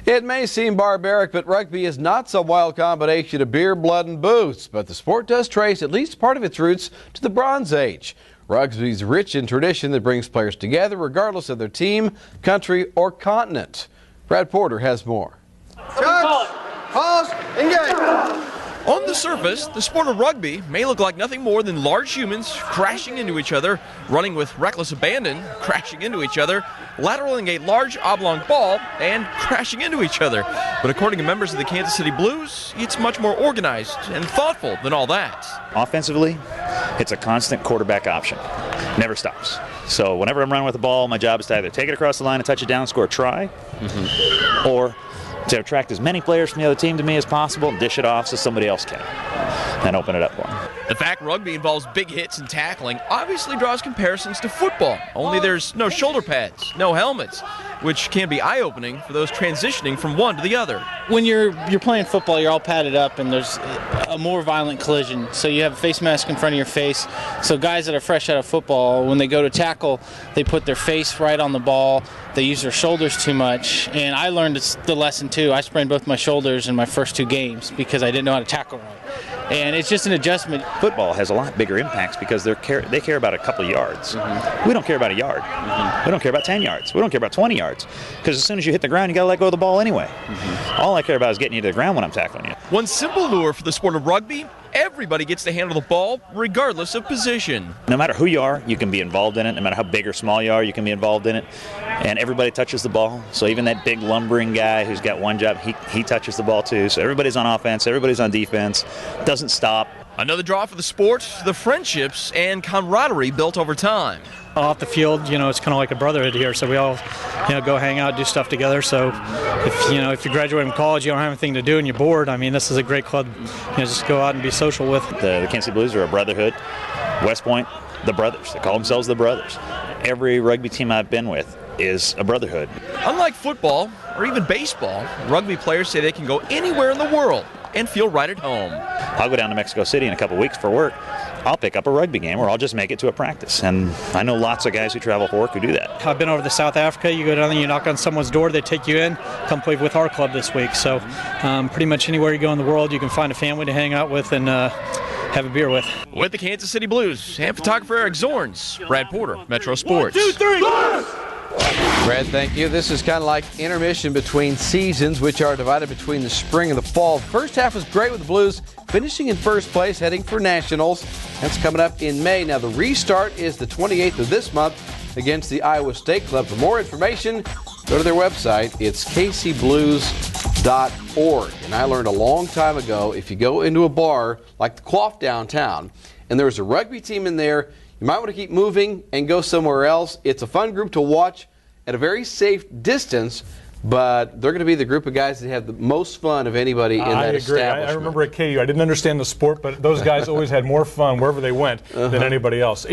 It may seem barbaric, but rugby is not some wild combination of beer, blood, and booze. But the sport does trace at least part of its roots to the Bronze Age. Rugby's rich in tradition that brings players together regardless of their team, country, or continent. Brad Porter has more. Charge, pause, engage. On the surface, the sport of rugby may look like nothing more than large humans crashing into each other, running with reckless abandon, crashing into each other, lateraling a large oblong ball, and crashing into each other. But according to members of the Kansas City Blues, it's much more organized and thoughtful than all that. Offensively, it's a constant quarterback option. Never stops. So whenever I'm running with the ball, my job is to either take it across the line and touch it down, score a try, or to attract as many players from the other team to me as possible and dish it off so somebody else can and open it up for them. The fact rugby involves big hits and tackling obviously draws comparisons to football, only there's no shoulder pads, no helmets, which can be eye-opening for those transitioning from one to the other. When you're playing football, you're all padded up and there's a more violent collision. So you have a face mask in front of your face. So guys that are fresh out of football, when they go to tackle, they put their face right on the ball. They use their shoulders too much. And I learned the lesson too. I sprained both my shoulders in my first 2 games because I didn't know how to tackle right. And it's just an adjustment. Football has a lot bigger impacts because they care about a couple of yards. We don't care about a yard. We don't care about 10 yards. We don't care about 20 yards. Because as soon as you hit the ground, you got to let go of the ball anyway. All I care about is getting you to the ground when I'm tackling you. One simple lure for the sport of rugby: everybody gets to handle the ball regardless of position. No matter who you are, you can be involved in it. No matter how big or small you are, you can be involved in it. And everybody touches the ball. So even that big lumbering guy who's got one job, he touches the ball too. So everybody's on offense, everybody's on defense. Doesn't stop. Another draw for the sport: the friendships and camaraderie built over time. Off the field, it's kind of like a brotherhood here. So we all, go hang out, do stuff together. So if you graduate from college, you don't have anything to do and you're bored, this is a great club, just go out and be social with. The Kansas City Blues are a brotherhood. West Point, the brothers. They call themselves the brothers. Every rugby team I've been with is a brotherhood. Unlike football or even baseball, rugby players say they can go anywhere in the world and feel right at home. I'll go down to Mexico City in a couple of weeks for work. I'll pick up a rugby game or I'll just make it to a practice. And I know lots of guys who travel for work who do that. I've been over to South Africa. You go down there, you knock on someone's door, they take you in, come play with our club this week. So pretty much anywhere you go in the world, you can find a family to hang out with and have a beer with. With the Kansas City Blues and photographer Eric Zorns, Brad Porter, Metro Sports. 1, 2, 3, Brad, thank you. This is kind of like intermission between seasons, which are divided between the spring and the fall. The first half was great with the Blues finishing in first place, heading for Nationals. That's coming up in May. Now, the restart is the 28th of this month against the Iowa State Club. For more information, go to their website. It's kcblues.org. And I learned a long time ago, if you go into a bar like the Quaff downtown, and there's a rugby team in there, you might want to keep moving and go somewhere else. It's a fun group to watch at a very safe distance, but they're going to be the group of guys that have the most fun of anybody in that establishment. I remember at KU, I didn't understand the sport, but those guys always had more fun wherever they went than anybody else.